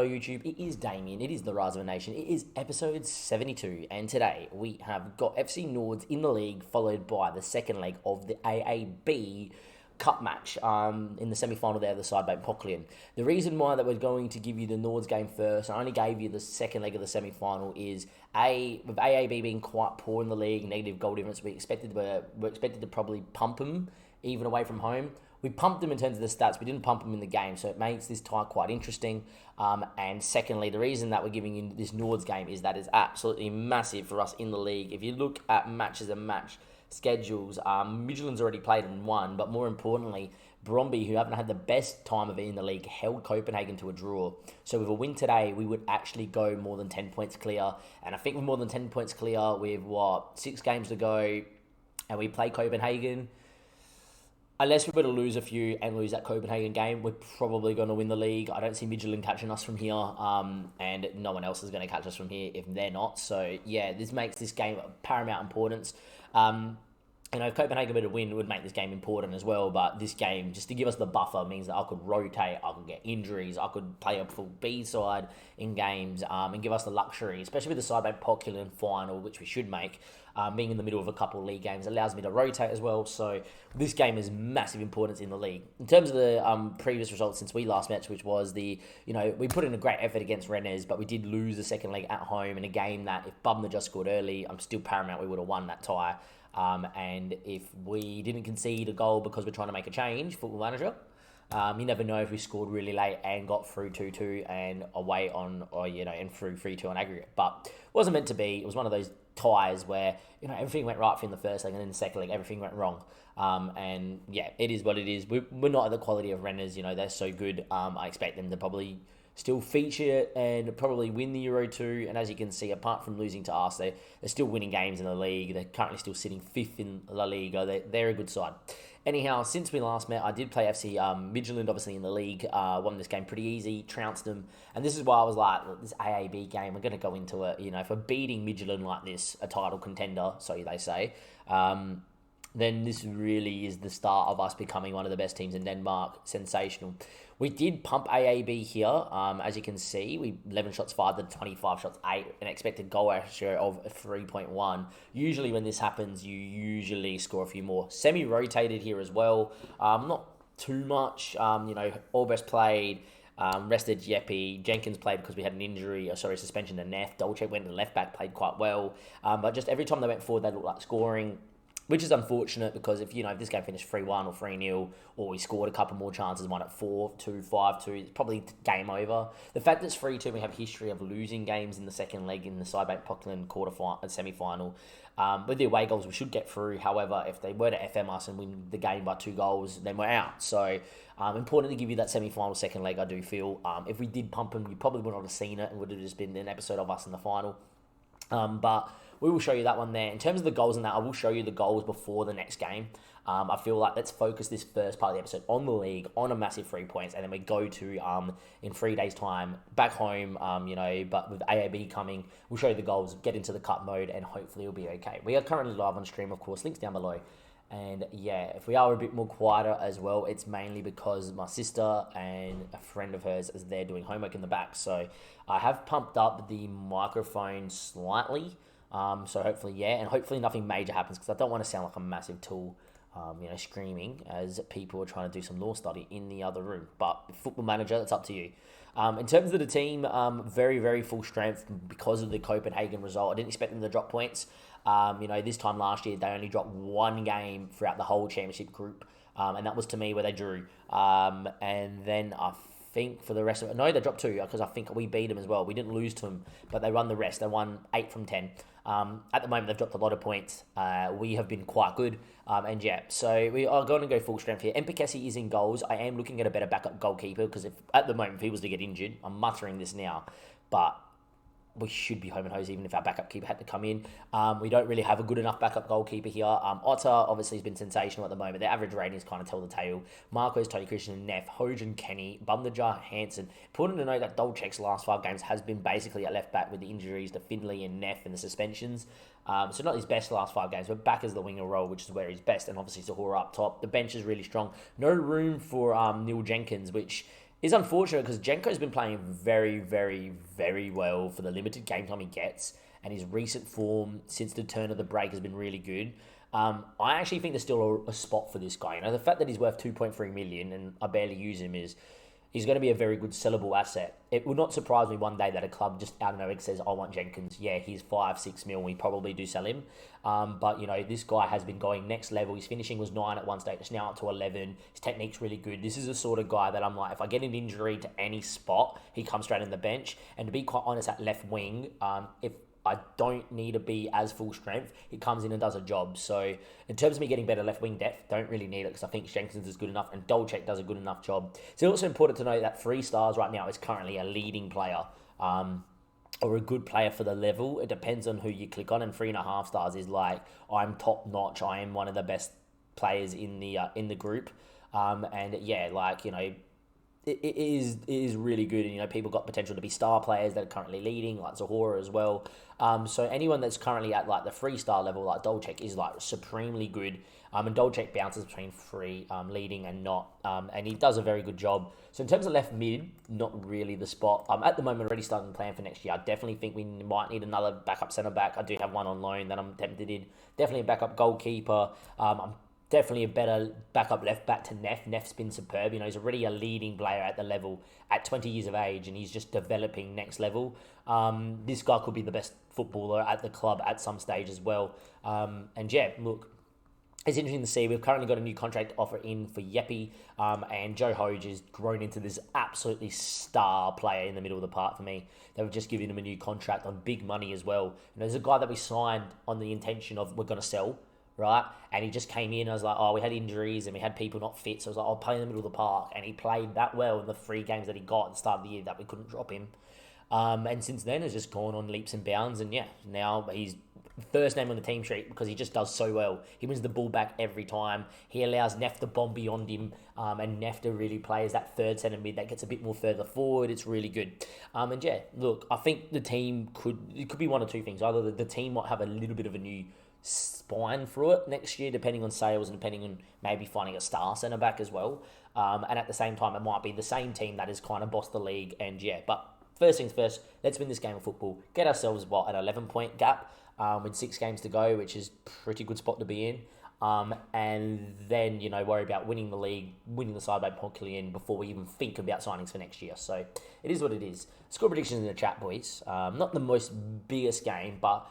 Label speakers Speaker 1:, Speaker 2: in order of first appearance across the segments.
Speaker 1: Hello YouTube, it is Damien, it is the Rise of a Nation, it is episode 72, and today we have got FC Nords in the league, followed by the second leg of the AAB Cup match in the semi-final there, the side by Pocklian. The reason why that we're going to give you the Nords game first, I only gave you the second leg of the semi-final, is with AAB being quite poor in the league, negative goal difference, we're expected to probably pump them even away from home. We pumped them in terms of the stats. We didn't pump them in the game, so it makes this tie quite interesting. And secondly, the reason that we're giving you this Nords game is that it's absolutely massive for us in the league. If you look at matches and match schedules, Midtjylland's already played and won, but more importantly, Brøndby, who haven't had the best time of it in the league, held Copenhagen to a draw. So with a win today, we would actually go more than 10 points clear. And I think with more than 10 points clear, with 6 games to go, and we play Copenhagen, unless we were to lose a few and lose that Copenhagen game, we're probably going to win the league. I don't see Midtjylland catching us from here, and no one else is going to catch us from here if they're not. So, yeah, this makes this game of paramount importance. If Copenhagen were to win, it would make this game important as well. But this game, just to give us the buffer, means that I could rotate, I could get injuries, I could play a full B side in games, and give us the luxury, especially with the side by Pocklian final, which we should make. Being in the middle of a couple of league games allows me to rotate as well. So this game is massive importance in the league. In terms of the previous results since we last met, which was we put in a great effort against Rennes, but we did lose the second leg at home in a game that if Bubna just scored early, I'm still paramount we would have won that tie. And if we didn't concede a goal because we're trying to make a change, Football Manager, you never know if we scored really late and got through 2-2 and away on, and through 3-2 on aggregate. But it wasn't meant to be. It was one of those ties where, everything went right for in the first leg and in the second leg, everything went wrong. And yeah, it is what it is. We're not at the quality of Rennes, they're so good. I expect them to probably still feature and probably win the Euro 2. And as you can see, apart from losing to us, they're still winning games in the league. They're currently still sitting 5th in La Liga. They're a good side. Anyhow, since we last met, I did play FC Midtjylland, obviously, in the league. Won this game pretty easy, trounced them. And this is why I was like, this AAB game, we're going to go into it. If we're beating Midtjylland like this, a title contender, so they say, then this really is the start of us becoming one of the best teams in Denmark. Sensational. We did pump AAB here. As you can see, we 11 shots 5 to 25 shots 8, an expected goal ratio of 3.1. Usually when this happens, you usually score a few more. Semi-rotated here as well. Not too much. Albrecht played. Rested Jeppe. Jenkins played because we had an injury, suspension to Neff. Dolce went to left back, played quite well. But just every time they went forward, they looked like scoring, which is unfortunate because if this game finished 3-1 or 3-0, or we scored a couple more chances, one at 4-2, 5-2, it's probably game over. The fact that it's 3-2, we have a history of losing games in the second leg in the Cybank Pocklian semi-final. With the away goals, we should get through. However, if they were to FM us and win the game by 2 goals, then we're out. So, important to give you that semi-final second leg, I do feel. If we did pump them, you probably would not have seen it and would have just been an episode of us in the final. But we will show you that one there. In terms of the goals and that, I will show you the goals before the next game. I feel like let's focus this first part of the episode on the league, on a massive 3 points, and then we go to, in 3 days' time, back home, but with AAB coming, we'll show you the goals, get into the cup mode, and hopefully it'll be okay. We are currently live on stream, of course, links down below. And yeah, if we are a bit more quieter as well, it's mainly because my sister and a friend of hers is there doing homework in the back. So I have pumped up the microphone slightly. So hopefully, yeah, and hopefully nothing major happens because I don't want to sound like a massive tool, screaming as people are trying to do some law study in the other room. But Football Manager, that's up to you. In terms of the team, very, very full strength because of the Copenhagen result. I didn't expect them to drop points. This time last year, they only dropped 1 game throughout the whole championship group, and that was to me where they drew. And then I think for the rest of it, no, they dropped 2 because I think we beat them as well. We didn't lose to them, but they won the rest. They won 8 from 10. At the moment, they've dropped a lot of points. We have been quite good. And yeah, so we are going to go full strength here. Mpekesi is in goals. I am looking at a better backup goalkeeper because if at the moment, if he was to get injured, I'm muttering this now, but we should be home and hose even if our backup keeper had to come in. We don't really have a good enough backup goalkeeper here. Otter obviously has been sensational at the moment. Their average ratings kind of tell the tale. Marcos, Tony Christian, Neff, Hojan, Kenny, Bumdajar, Hansen. Important to note that Dolchek's last 5 games has been basically at left back with the injuries to Findlay and Neff and the suspensions. So not his best last 5 games, but back as the winger role, which is where he's best. And obviously Zahora up top. The bench is really strong. No room for Neil Jenkins, which It's unfortunate because Jenko's been playing very, very, very well for the limited game time he gets, and his recent form since the turn of the break has been really good. I actually think there's still a spot for this guy. The fact that he's worth 2.3 million and I barely use him is he's going to be a very good sellable asset. It would not surprise me one day that a club just out of nowhere says, I want Jenkins. Yeah, he's 5-6 mil. We probably do sell him. But, this guy has been going next level. His finishing was 9 at one stage. It's now up to 11. His technique's really good. This is the sort of guy that I'm like, if I get an injury to any spot, he comes straight in the bench. And to be quite honest, at left wing, if I don't need to be as full strength, he comes in and does a job. So in terms of me getting better left wing depth, don't really need it because I think Jenkins is good enough and Dolcek does a good enough job. It's also important to know that 3 stars right now is currently a leading player or a good player for the level. It depends on who you click on, and 3.5 stars is like, I'm top notch. I am one of the best players in the group. It is really good, and people got potential to be star players that are currently leading, like Zahora as well. So anyone that's currently at like the 3-star level, like Dolcek, is like supremely good. And Dolcek bounces between 3 leading and not, and he does a very good job. So in terms of left mid, not really the spot. At the moment, already starting to plan for next year. I definitely think we might need another backup centre back. I do have one on loan that I'm tempted in. Definitely a backup goalkeeper. I'm definitely a better backup left back to Neff. Neff's been superb. He's already a leading player at the level at 20 years of age, and he's just developing next level. This guy could be the best footballer at the club at some stage as well. Look, it's interesting to see. We've currently got a new contract offer in for Yeppy, and Joe Hoge has grown into this absolutely star player in the middle of the park for me. They've just given him a new contract on big money as well. There's a guy that we signed on the intention of we're going to sell, right? And he just came in. I was like, we had injuries and we had people not fit. So I was like, I'll play in the middle of the park. And he played that well in the 3 games that he got at the start of the year that we couldn't drop him. And since then, has just gone on leaps and bounds. And now he's first name on the team sheet because he just does so well. He wins the ball back every time. He allows Neff to bomb beyond him, and Neff to really play as that third centre mid that gets a bit more further forward. It's really good. Look, I think the team could be one or two things. Either the team might have a little bit of a new spine through it next year, depending on sales and depending on maybe finding a star centre back as well. And at the same time, it might be the same team that has kind of bossed the league. But first things first, let's win this game of football. Get ourselves, an 11-point gap with 6 games to go, which is a pretty good spot to be in. And then, worry about winning the league, winning the side by Pockellian before we even think about signings for next year. So it is what it is. Score predictions in the chat, boys. Not the most biggest game, but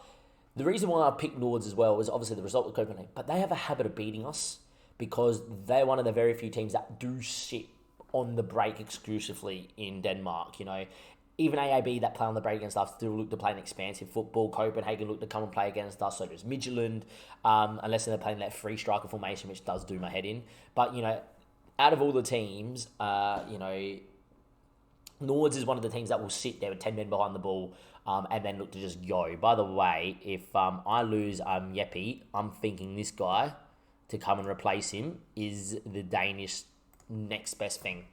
Speaker 1: the reason why I picked Nords as well is obviously the result of Copenhagen, but they have a habit of beating us because they're one of the very few teams that do sit on the break exclusively in Denmark. Even AAB that play on the break against us still look to play an expansive football. Copenhagen look to come and play against us. So does Midtjylland, unless they're playing that free striker formation, which does do my head in. But, out of all the teams, Nords is one of the teams that will sit there with 10 men behind the ball and then look to just go. By the way, if I lose Yeppy, I'm thinking this guy to come and replace him is the Danish next best thing.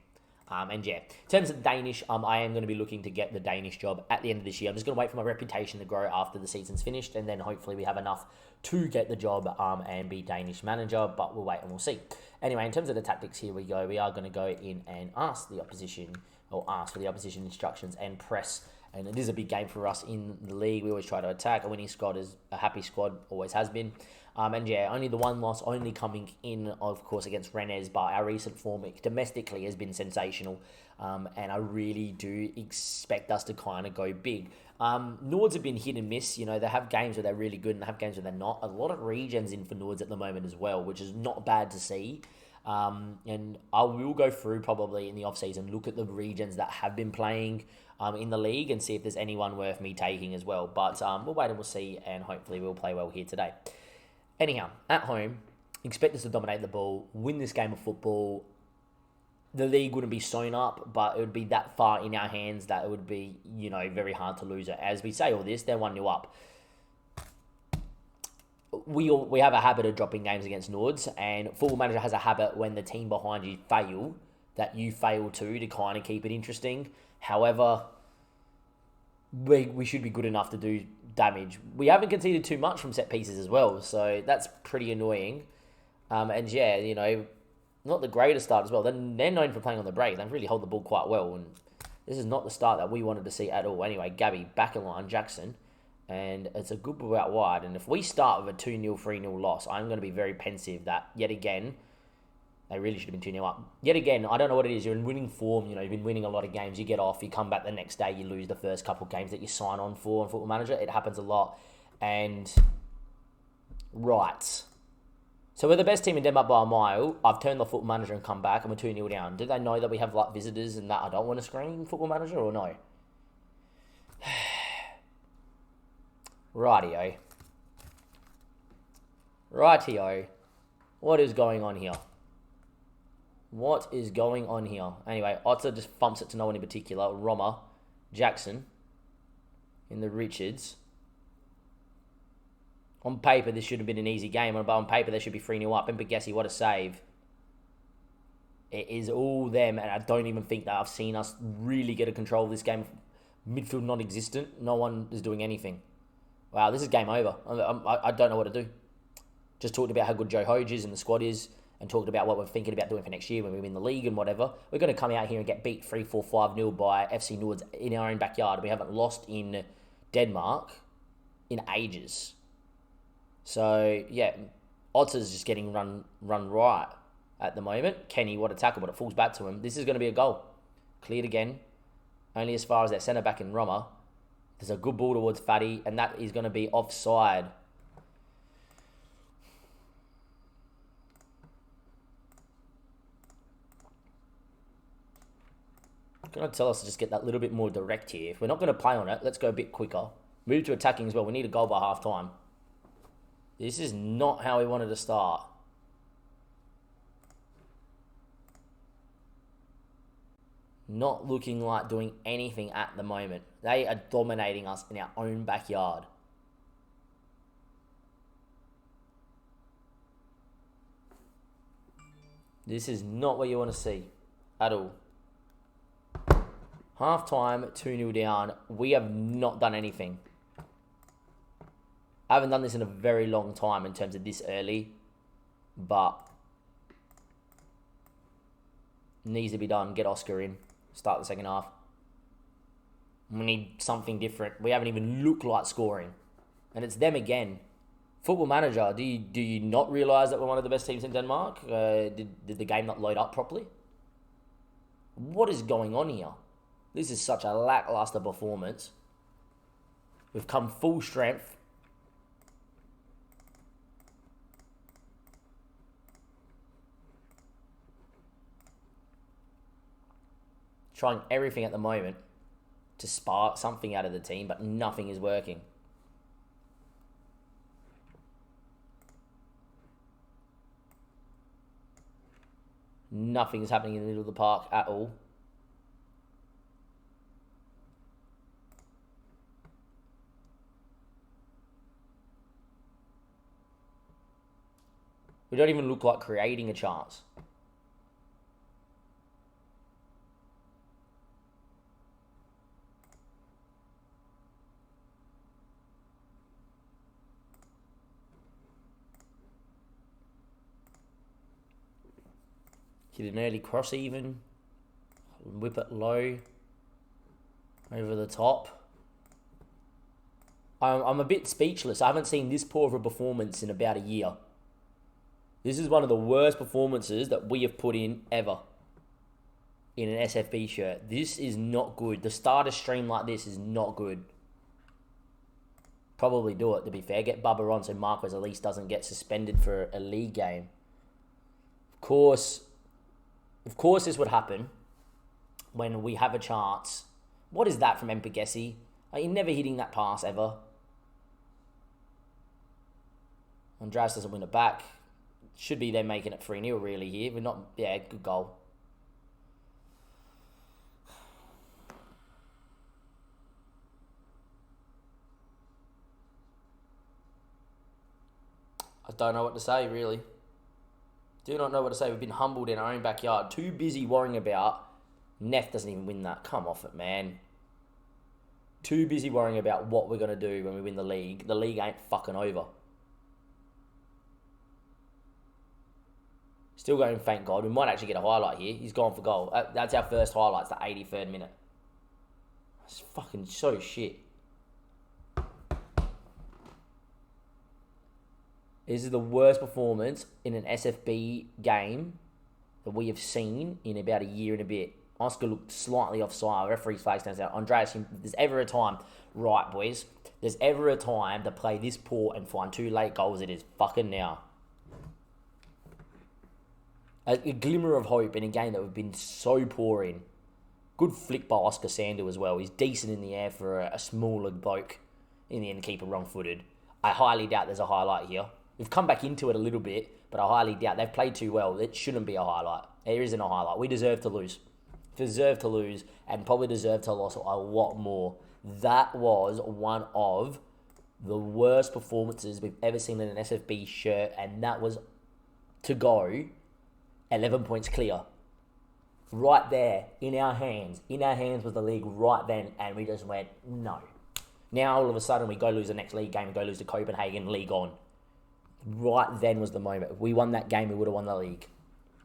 Speaker 1: In terms of Danish, I am going to be looking to get the Danish job at the end of this year. I'm just going to wait for my reputation to grow after the season's finished, and then hopefully we have enough to get the job and be Danish manager, but we'll wait and we'll see. Anyway, in terms of the tactics, here we go. We are going to go in and ask for the opposition instructions and press. And it is a big game for us in the league. We always try to attack. A winning squad is a happy squad, always has been. Only the one loss, only coming in, of course, against Rennes, but our recent form domestically has been sensational. And I really do expect us to kind of go big. Nords have been hit and miss. They have games where they're really good and they have games where they're not. A lot of regens in for Nords at the moment as well, which is not bad to see. And I will go through probably in the off-season, look at the regens that have been playing in the league and see if there's anyone worth me taking as well. But we'll wait and we'll see, and hopefully we'll play well here today. Anyhow, at home, expect us to dominate the ball, win this game of football. The league wouldn't be sewn up, but it would be that far in our hands that it would be, very hard to lose it. As we say all this, they're 1-0 up. We have a habit of dropping games against Nords, and Football Manager has a habit when the team behind you fail, that you fail too, to kind of keep it interesting. However, we should be good enough to do damage. We haven't conceded too much from set pieces as well, so that's pretty annoying. Not not the greatest start as well. They're known for playing on the break. They really hold the ball quite well, and this is not the start that we wanted to see at all. Anyway, Gabby back in line, Jackson, and it's a good ball out wide. And if we start with a 2-0, 3-0 loss, I'm going to be very pensive that, yet again, they really should have been 2-0 up. Yet again, I don't know what it is. You're in winning form. You know, you've been winning a lot of games. You get off. You come back the next day. You lose the first couple of games that you sign on for on Football Manager. It happens a lot. And, right. So we're the best team in Denmark by a mile. I've turned the Football Manager and come back, and we're 2-0 down. Do they know that we have like visitors and that I don't want to screen Football Manager, or no? Rightio. What is going on here? What is going on here? Anyway, Otter just thumps it to no one in particular. Roma, Jackson, in the Richards. On paper, this should have been an easy game. But on paper, they should be 3-0 up. And Pegasi, what a save. It is all them, and I don't even think that I've seen us really get a control of this game. Midfield non-existent. No one is doing anything. Wow, this is game over. I don't know what to do. Just talked about how good Joe Hoge is and the squad is, and talked about what we're thinking about doing for next year when we win the league and whatever. We're going to come out here and get beat 3-4, 5-0 by FC Nords in our own backyard. We haven't lost in Denmark in ages. So, yeah, Otter's just getting run right at the moment. Kenny, what a tackle, but it falls back to him. This is going to be a goal. Cleared again. Only as far as that centre-back in Roma. There's a good ball towards Fatty, and that is going to be offside. Going to tell us to just get that little bit more direct here. If we're not going to play on it, let's go a bit quicker. Move to attacking as well. We need a goal by half-time. This is not how we wanted to start. Not looking like doing anything at the moment. They are dominating us in our own backyard. This is not what you want to see at all. Half-time, 2-0 down. We have not done anything. I haven't done this in a very long time in terms of this early, but needs to be done. Get Oscar in. Start the second half. We need something different. We haven't even looked like scoring. And it's them again. Football Manager, do you not realise that we're one of the best teams in Denmark? Did the game not load up properly? What is going on here? This is such a lackluster performance. We've come full strength. Trying everything at the moment to spark something out of the team, but nothing is working. Nothing is happening in the middle of the park at all. We don't even look like creating a chance. Hit an early cross even. Whip it low. Over the top. I'm a bit speechless. I haven't seen this poor of a performance in about a year. This is one of the worst performances that we have put in ever. In an SFB shirt. This is not good. The starter stream like this is not good. Probably do it, to be fair. Get Bubba on so Marquez at least doesn't get suspended for a league game. Of course this would happen when we have a chance. What is that from Mpegesi? Are you never hitting that pass ever? Andreas doesn't win it back. Should be them making it 3-0 really here. We're not... Yeah, good goal. I don't know what to say, really. Do not know what to say. We've been humbled in our own backyard. Too busy worrying about... Neff doesn't even win that. Come off it, man. Too busy worrying about what we're going to do when we win the league. The league ain't fucking over. Still going, thank God. We might actually get a highlight here. He's gone for goal. That's our first highlight. It's the 83rd minute. It's fucking so shit. This is the worst performance in an SFB game that we have seen in about a year and a bit. Oscar looked slightly offside. Referee's flag stands out. Andreas, there's ever a time, right, boys? There's ever a time to play this poor and find 2 late goals. It is fucking now. A glimmer of hope in a game that we've been so poor in. Good flick by Oscar Sandu as well. He's decent in the air for a smaller bloke. In the end, keeper wrong-footed. I highly doubt there's a highlight here. We've come back into it a little bit, but I highly doubt. They've played too well. It shouldn't be a highlight. There isn't a highlight. We deserve to lose. Deserve to lose, and probably deserve to lose a lot more. That was one of the worst performances we've ever seen in an SFB shirt, and that was to go 11 points clear. Right there, in our hands. In our hands was the league right then, and we just went, no. Now, all of a sudden, we go lose the next league game and go lose to Copenhagen, league on. Right then was the moment. If we won that game, we would have won the league.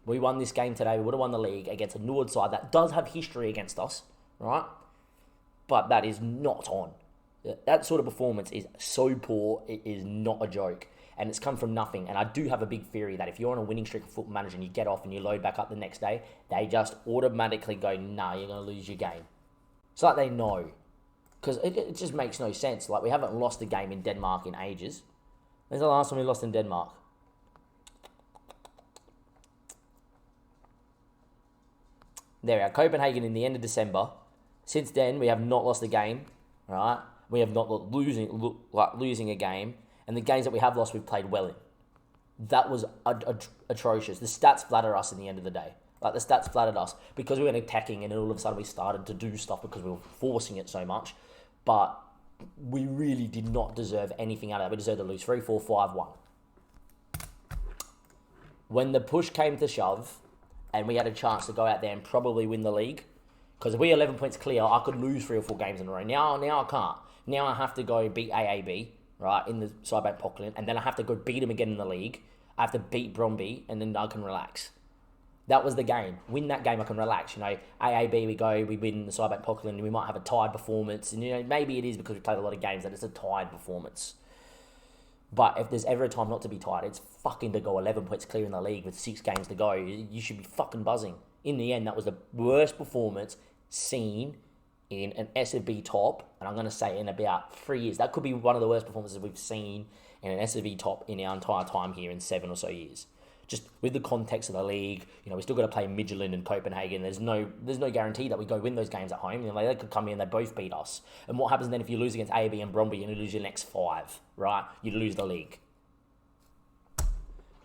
Speaker 1: We won this game today, we would have won the league against a Nord side that does have history against us, right? But that is not on. That sort of performance is so poor, it is not a joke. And it's come from nothing. And I do have a big theory that if you're on a winning streak of Football Manager and you get off and you load back up the next day, they just automatically go, nah, you're going to lose your game. It's like they know. Because it just makes no sense. Like, we haven't lost a game in Denmark in ages. When's the last time we lost in Denmark? There we are, Copenhagen in the end of December. Since then, we have not lost a game, right? We have not losing a game. And the games that we have lost, we've played well in. That was atrocious. The stats flatter us in the end of the day. Like, the stats flattered us because we went attacking and then all of a sudden we started to do stuff because we were forcing it so much. But we really did not deserve anything out of that. We deserved to lose 3-4, 5-1. When the push came to shove and we had a chance to go out there and probably win the league, because if we 11 points clear, I could lose 3 or 4 games in a row. Now I can't. Now I have to go beat AAB, right, in the Cybank Pockland, and then I have to go beat them again in the league. I have to beat Bromby, and then I can relax. That was the game. Win that game, I can relax. You know, AAB, we win the Cybank Pockland, and we might have a tied performance. And, you know, maybe it is because we played a lot of games that it's a tied performance. But if there's ever a time not to be tied, it's fucking to go 11 points clear in the league with 6 games to go. You should be fucking buzzing. In the end, that was the worst performance seen in an SFB top, and I'm going to say in about 3 years. That could be one of the worst performances we've seen in an SFB top in our entire time here in 7 or so years. Just with the context of the league, you know, we still got to play Midtjylland and Copenhagen. There's no guarantee that we go win those games at home. You know, they could come in and they both beat us. And what happens then if you lose against AB and Bromby and you lose your next 5, right? You lose the league.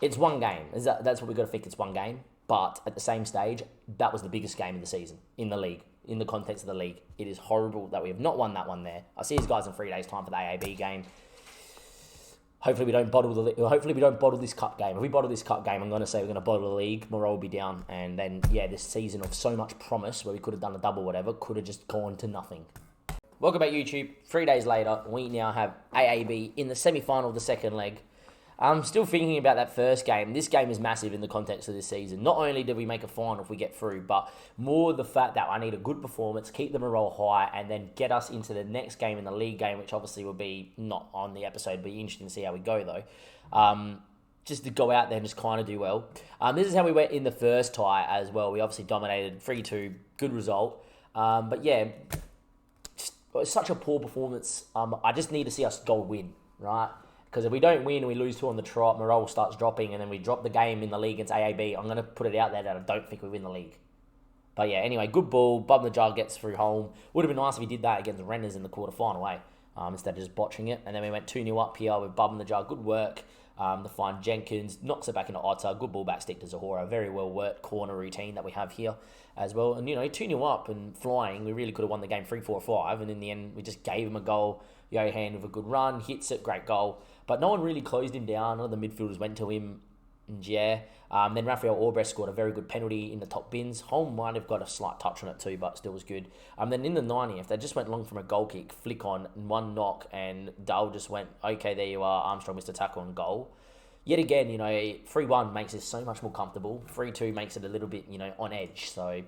Speaker 1: It's one game. That's what we've got to think. It's one game. But at the same stage, that was the biggest game of the season in the league, in the context of the league. It is horrible that we have not won that one there. I'll see you guys in 3 days' time for the AAB game. Hopefully we don't bottle this cup game. If we bottle this cup game, I'm going to say we're going to bottle the league. Morale will be down. And then, yeah, this season of so much promise where we could have done a double whatever could have just gone to nothing. Welcome back, YouTube. 3 days later, we now have AAB in the semi-final of the second leg. I'm still thinking about that first game. This game is massive in the context of this season. Not only did we make a final if we get through, but more the fact that I need a good performance, keep the morale high, and then get us into the next game in the league game, which obviously will be not on the episode, but interesting to see how we go though. Just to go out there and just kind of do well. This is how we went in the first tie as well. We obviously dominated 3-2, good result. But yeah, it's such a poor performance. I just need to see us go win, right? Because if we don't win and we lose 2 on the trot, morale starts dropping, and then we drop the game in the league against AAB, I'm going to put it out there that I don't think we win the league. But yeah, anyway, good ball. Bum the jar gets through home. Would have been nice if he did that against the Renners in the quarterfinal, instead of just botching it. And then we went 2-0 up here with Bum the jar. Good work to find Jenkins. Knocks it back into Otter. Good ball back stick to Zahora. Very well worked corner routine that we have here as well. And, you know, 2-0 up and flying. We really could have won the game 3-4-5. And in the end, we just gave him a goal. Johan with a good run. Hits it. Great goal. But no one really closed him down. None of the midfielders went to him. And yeah. Then Raphael Albrecht scored a very good penalty in the top bins. Holm might have got a slight touch on it too, but still was good. Then in the 90th, they just went long from a goal kick, flick on, one knock, and Dull just went, okay, there you are, Armstrong missed a tackle and goal. yet again, 3-1 makes it so much more comfortable. 3-2 makes it a little bit, on edge. So,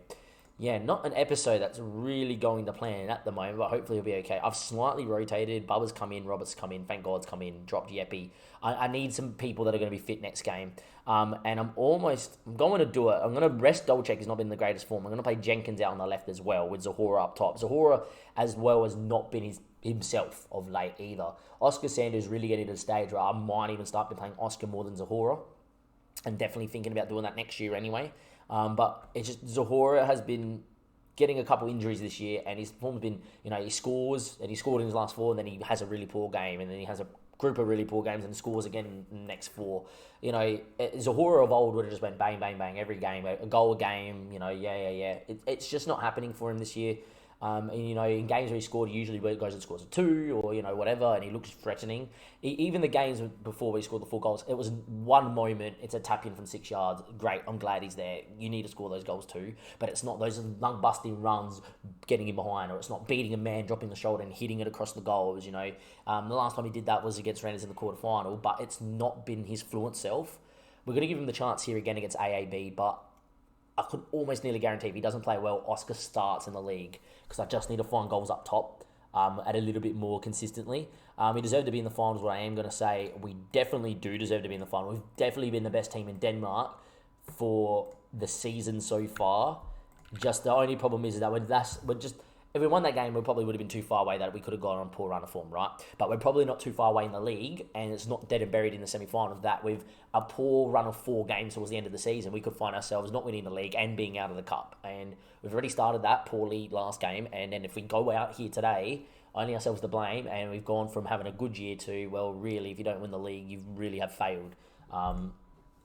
Speaker 1: yeah, not an episode that's really going to plan at the moment, but hopefully it'll be okay. I've slightly rotated. Bubba's come in, Robert's come in, thank God's come in, dropped Yeppy. I need some people that are going to be fit next game. And I'm going to do it. I'm going to rest Dolchek, has not been in the greatest form. I'm going to play Jenkins out on the left as well, with Zahora up top. Zahora, as well, has not been himself of late either. Oscar Sanders really getting to the stage where I might even start playing Oscar more than Zahora. I'm definitely thinking about doing that next year anyway. But it's just Zahora has been getting a couple injuries this year, and his form's been, he scores, and he scored in his last 4, and then he has a really poor game, and then he has a group of really poor games and scores again in the next 4. Zahora of old would have just went bang, bang, bang every game, a goal a game, yeah. It's just not happening for him this year. In games where he scored, usually where it goes and scores a 2 or, whatever, and he looks threatening. Even the games before he scored the 4 goals, it was one moment, it's a tap in from 6 yards. Great, I'm glad he's there. You need to score those goals too. But it's not those lung-busting runs getting him behind, or it's not beating a man, dropping the shoulder and hitting it across the goals, The last time he did that was against Renners in the quarterfinal, but it's not been his fluent self. We're going to give him the chance here again against AAB, but I could almost nearly guarantee if he doesn't play well, Oscar starts in the league, because I just need to find goals up top at a little bit more consistently. We deserve to be in the finals, what I am going to say. We definitely do deserve to be in the final. We've definitely been the best team in Denmark for the season so far. Just the only problem is that if we won that game, we probably would have been too far away that we could have gone on a poor run of form, right? But we're probably not too far away in the league, and it's not dead and buried in the semi-finals that with a poor run of 4 games towards the end of the season, we could find ourselves not winning the league and being out of the cup. And we've already started that poorly last game, and then if we go out here today, only ourselves to blame, and we've gone from having a good year to, well, really, if you don't win the league, you really have failed.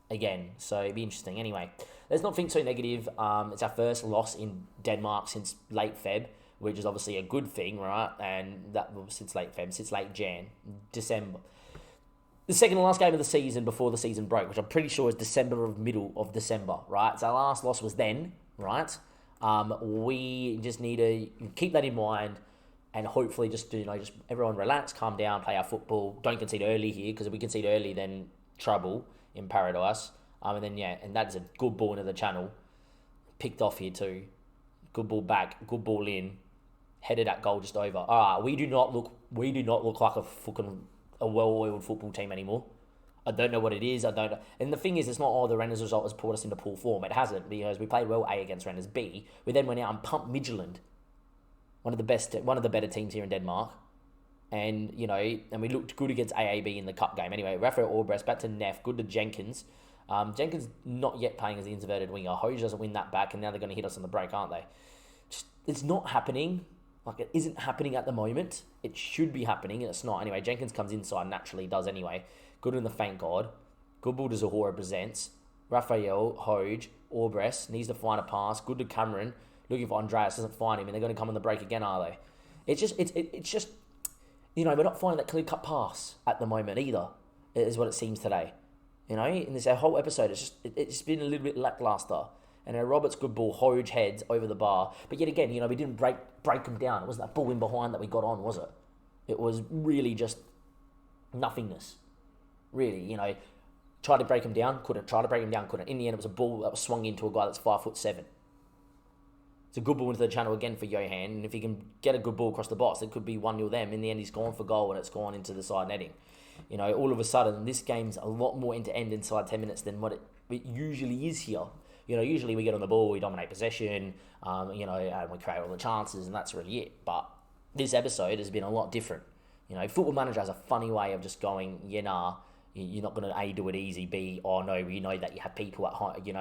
Speaker 1: Again, so it'd be interesting. Anyway, let's not think so negative. It's our first loss in Denmark since late Feb, which is obviously a good thing, right? And that was since late December. The second and last game of the season before the season broke, which I'm pretty sure is middle of December, right? So our last loss was then, right? We just need to keep that in mind, and hopefully just everyone relax, calm down, play our football. Don't concede early here, because if we concede early, then trouble in paradise. And that's a good ball into the channel. Picked off here too. Good ball back, good ball in. Headed at goal just over. All right, we do not look like a well-oiled football team anymore. I don't know what it is. I don't know. And the thing is, it's not, the Renners result has pulled us into poor form. It hasn't, because we played well A against Renners. B, we then went out and pumped Midtjylland, one of the better teams here in Denmark. And, and we looked good against AAB in the cup game. Anyway, Raphael Orbres back to Neff, good to Jenkins. Jenkins not yet playing as the inverted winger. Hoge doesn't win that back, and now they're going to hit us on the break, aren't they? It's not happening. It isn't happening at the moment. It should be happening, and it's not. Anyway, Jenkins comes inside, naturally does anyway. Good in the thank God. Good ball to Zahora presents. Raphael, Hoge, Orbres needs to find a pass. Good to Cameron. Looking for Andreas, doesn't find him, and they're going to come on the break again, are they? It's just, we're not finding that clear-cut pass at the moment either, is what it seems today. In this whole episode, it's been a little bit lackluster. And Robert's good ball, Hoge heads over the bar. But yet again, we didn't break him down. It wasn't that ball in behind that we got on, was it? It was really just nothingness. Really, tried to break him down, couldn't. Tried to break him down, couldn't. In the end, it was a ball that was swung into a guy that's 5'7". It's a good ball into the channel again for Johan. And if he can get a good ball across the box, it could be 1-0 them. In the end, he's gone for goal, and it's gone into the side netting. All of a sudden, this game's a lot more end-to-end inside 10 minutes than what it usually is here. Usually we get on the ball, we dominate possession, and we create all the chances, and that's really it. But this episode has been a lot different. Football Manager has a funny way of just going, you're not going to A, do it easy, B, no, we know that you have people at home, you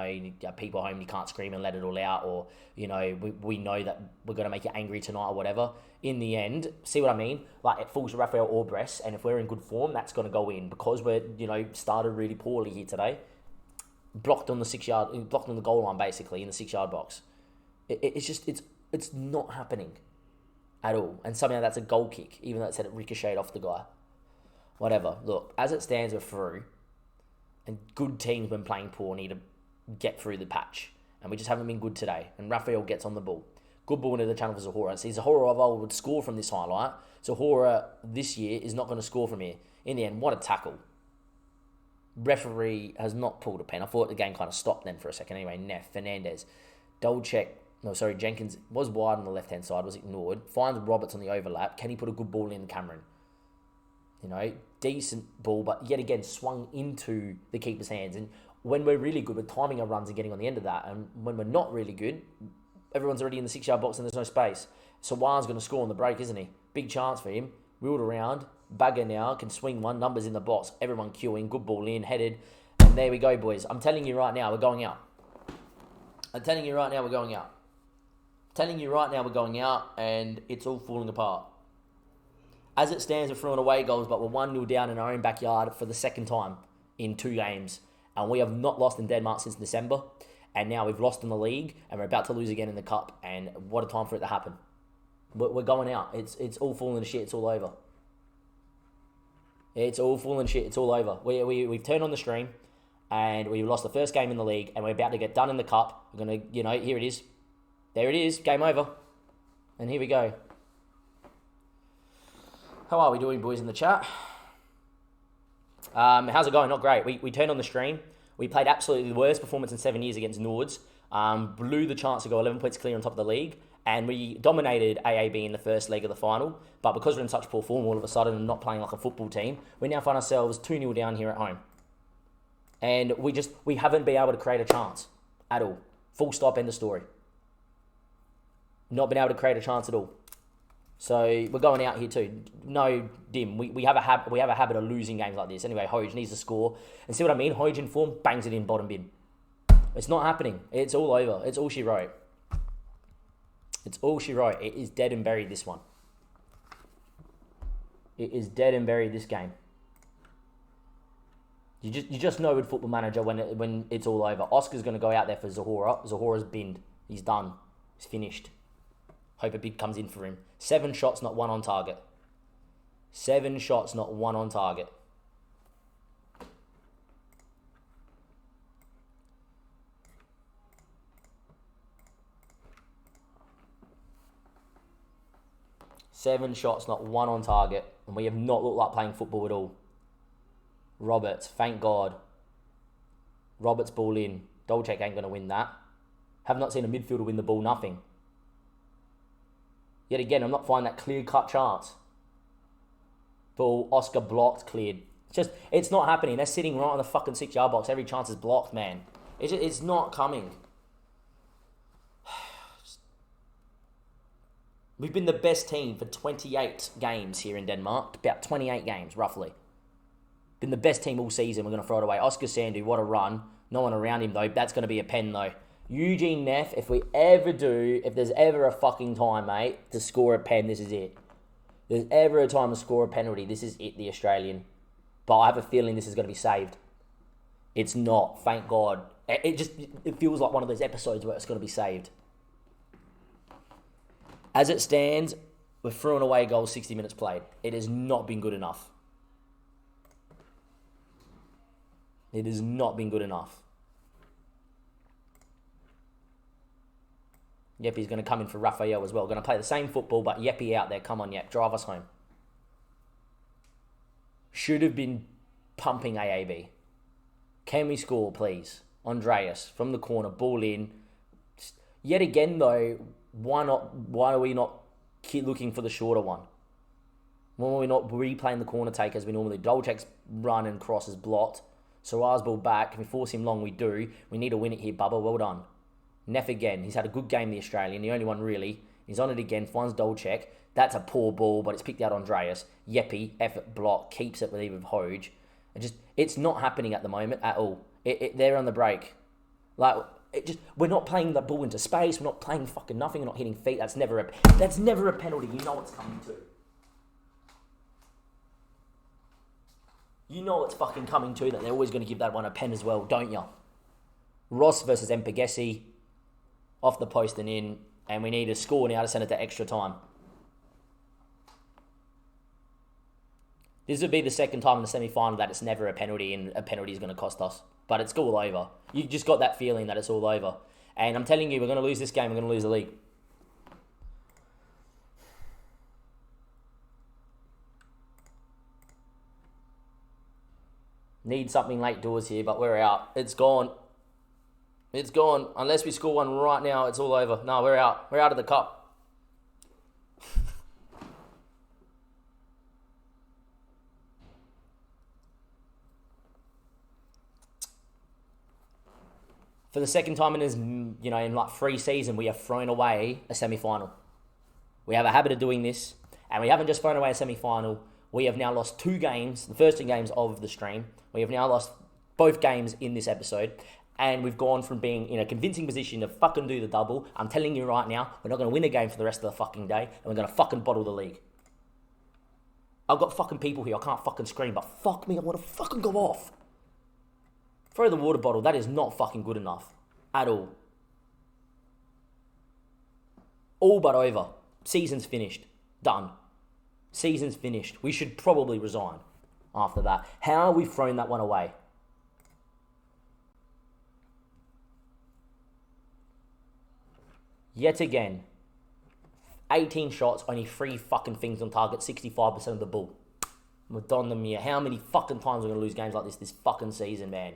Speaker 1: have people at home, you can't scream and let it all out, or, we know that we're going to make you angry tonight or whatever. In the end, see what I mean? It falls to Raphael Orbres, and if we're in good form, that's going to go in, because we're, started really poorly here today. Blocked on the goal line, basically, in the 6-yard box. It's not happening at all. And somehow that's a goal kick, even though it said it ricocheted off the guy. Whatever. Look, as it stands, we're through. And good teams, when playing poor, need to get through the patch. And we just haven't been good today. And Raphael gets on the ball. Good ball into the channel for Zahora. See, Zahora of old would score from this highlight. Zahora this year is not going to score from here. In the end, what a tackle. Referee has not pulled a pen. I thought the game kind of stopped then for a second. Anyway, Neff, Fernandez, double check. No, sorry, Jenkins was wide on the left-hand side, was ignored. Finds Roberts on the overlap. Can he put a good ball in Cameron? You know, decent ball, but yet again swung into the keeper's hands. And when we're really good, we're timing our runs and getting on the end of that. And when we're not really good, everyone's already in the 6-yard box and there's no space. So Juan's going to score on the break, isn't he? Big chance for him. Wheeled around. Bagger now can swing one. Numbers in the box. Everyone queuing. Good ball in. Headed. And there we go, boys. I'm telling you right now, we're going out. I'm telling you right now, we're going out. Telling you right now, we're going out, and it's all falling apart. As it stands, we're throwing away goals, but we're 1-0 down in our own backyard for the second time in 2 games. And we have not lost in Denmark since December. And now we've lost in the league, and we're about to lose again in the cup. And what a time for it to happen. We're going out. It's all falling to shit. It's all over. It's all falling to shit. It's all over. We've turned on the stream, and we lost the first game in the league, and we're about to get done in the cup. We're going to, here it is. There it is. Game over. And here we go. How are we doing, boys, in the chat? How's it going? Not great. We turned on the stream. We played absolutely the worst performance in 7 years against Nords. Blew the chance to go 11 points clear on top of the league. And we dominated AAB in the first leg of the final. But because we're in such poor form all of a sudden and not playing like a football team, we now find ourselves 2-0 down here at home. And we haven't been able to create a chance at all. Full stop, end of story. Not been able to create a chance at all. So we're going out here too. No dim. We have a habit of losing games like this. Anyway, Hoj needs to score. And see what I mean? Hoj in form, bangs it in bottom bin. It's not happening. It's all over. It's all she wrote. It's all she wrote. It is dead and buried, this one. It is dead and buried, this game. You just know with Football Manager when it's all over. Oscar's going to go out there for Zahora. Zahora's binned. He's done. He's finished. Hope a bid comes in for him. 7 shots, not 1 on target. 7 shots, not 1 on target. Seven shots, not 1 on target. And we have not looked like playing football at all. Roberts, thank God. Roberts ball in. Dolchek ain't going to win that. Have not seen a midfielder win the ball, nothing. Yet again, I'm not finding that clear-cut chance. Ball, Oscar blocked, cleared. It's not happening. They're sitting right on the fucking 6-yard box. Every chance is blocked, man. It's not coming. We've been the best team for 28 games here in Denmark. About 28 games, roughly. Been the best team all season. We're going to throw it away. Oscar Sandu, what a run. No one around him, though. That's going to be a pen, though. Eugene Neff, if there's ever a fucking time, mate, to score a pen, this is it. If there's ever a time to score a penalty, this is it, the Australian. But I have a feeling this is going to be saved. It's not, thank God. It feels like one of those episodes where it's going to be saved. As it stands, we're throwing away goals 60 minutes played. It has not been good enough. It has not been good enough. Yeppy's going to come in for Raphael as well. Going to play the same football, but Yeppy out there. Come on, Yepp. Drive us home. Should have been pumping AAB. Can we score, please? Andreas from the corner. Ball in. Yet again, though, why are we not looking for the shorter one? Why are we not replaying the corner take as we normally do? Dolchek's run and cross is blocked. Sarar's ball back. Can we force him long? We do. We need to win it here, Bubba. Well done. Neff again. He's had a good game, the Australian. The only one, really. He's on it again. Finds Dolchek. That's a poor ball, but it's picked out Andreas. Yeppy, effort block. Keeps it with even Hoj. It's not happening at the moment at all. They're on the break. We're not playing the ball into space. We're not playing fucking nothing. We're not hitting feet. That's never a penalty. You know what's coming to. You know what's fucking coming to, that they're always going to give that one a pen as well, don't you? Ross versus Mpegesi. Off the post and in. And we need a score now to send it to extra time. This would be the second time in the semi-final that it's never a penalty and a penalty is going to cost us. But it's all over. You just got that feeling that it's all over. And I'm telling you, we're going to lose this game. We're going to lose the league. Need something late doors here, but we're out. It's gone. It's gone. Unless we score one right now, it's all over. No, we're out. We're out of the cup. For the second time in his, in like 3 seasons, we have thrown away a semi-final. We have a habit of doing this, and we haven't just thrown away a semi-final. We have now lost 2 games, the first 2 games of the stream. We have now lost both games in this episode, and we've gone from being in a convincing position to fucking do the double. I'm telling you right now, we're not going to win a game for the rest of the fucking day, and we're going to fucking bottle the league. I've got fucking people here, I can't fucking scream, but fuck me, I want to fucking go off. Throw the water bottle, that is not fucking good enough. At all. All but over. Season's finished. Done. Season's finished. We should probably resign after that. How have we thrown that one away? Yet again. 18 shots, only 3 fucking things on target, 65% of the ball. Madonna mia. How many fucking times are we going to lose games like this fucking season, man?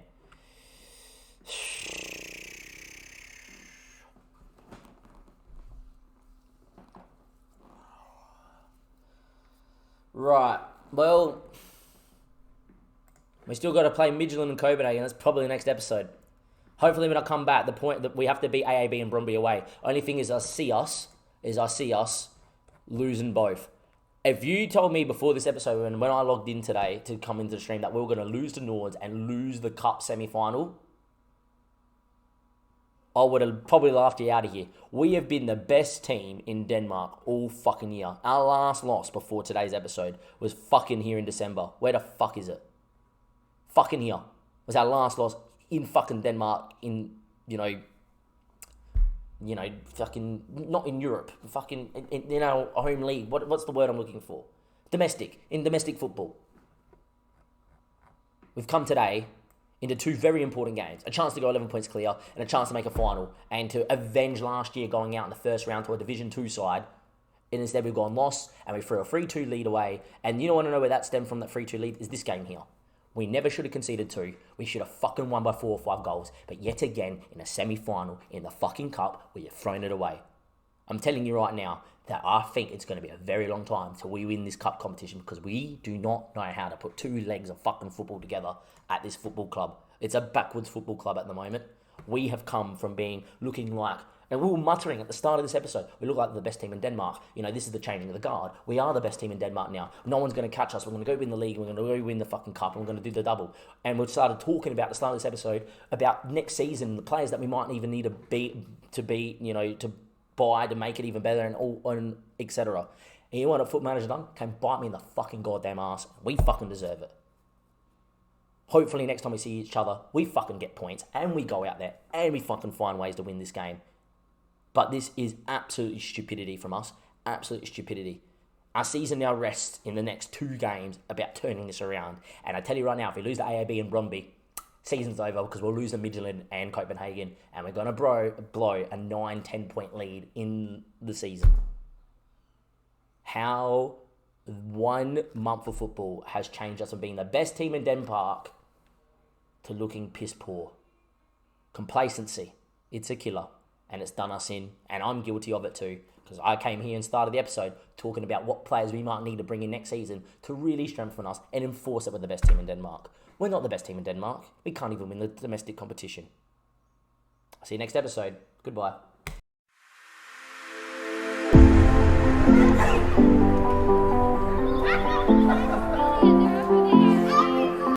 Speaker 1: Right, well, we still got to play Midtjylland and Copenhagen. That's probably the next episode. Hopefully when I come back, the point that we have to beat AAB and Brøndby away. Only thing is I see us losing both. If you told me before this episode, when I logged in today to come into the stream, that we were going to lose to Nords and lose the Cup semi-final, I would have probably laughed you out of here. We have been the best team in Denmark all fucking year. Our last loss before today's episode was fucking here in December. Where the fuck is it? Fucking here. Was our last loss in fucking Denmark in, fucking, not in Europe, fucking in our home league. What's the word I'm looking for? Domestic. In domestic football. We've come today into 2 very important games. A chance to go 11 points clear and a chance to make a final and to avenge last year going out in the first round to a Division 2 side. And instead we've gone lost and we threw a 3-2 lead away. And you don't want to know where that stemmed from, that 3-2 lead, is this game here. We never should have conceded 2. We should have fucking won by 4 or 5 goals. But yet again, in a semi-final, in the fucking cup, we have thrown it away. I'm telling you right now that I think it's going to be a very long time till we win this cup competition because we do not know how to put 2 legs of fucking football together at this football club. It's a backwards football club at the moment. We have come from looking like, and we were muttering at the start of this episode, we look like the best team in Denmark. This is the changing of the guard. We are the best team in Denmark now. No one's going to catch us. We're going to go win the league. We're going to go win the fucking cup. And we're going to do the double. And we've started talking about the start of this episode about next season, the players that we might even need to buy to make it even better and etc. And you know what a foot manager done? Came bite me in the fucking goddamn ass. We fucking deserve it. Hopefully next time we see each other, we fucking get points and we go out there and we fucking find ways to win this game. But this is absolutely stupidity from us. Absolute stupidity. Our season now rests in the next 2 games about turning this around. And I tell you right now, if we lose the AAB and Brøndby, season's over because we'll lose the Midtjylland and Copenhagen. And we're going to blow a 9-10 point lead in the season. How 1 month of football has changed us from being the best team in Denmark to looking piss poor. Complacency. It's a killer. And it's done us in. And I'm guilty of it too. Because I came here and started the episode talking about what players we might need to bring in next season to really strengthen us and enforce it with the best team in Denmark. We're not the best team in Denmark. We can't even win the domestic competition. See you next episode. Goodbye.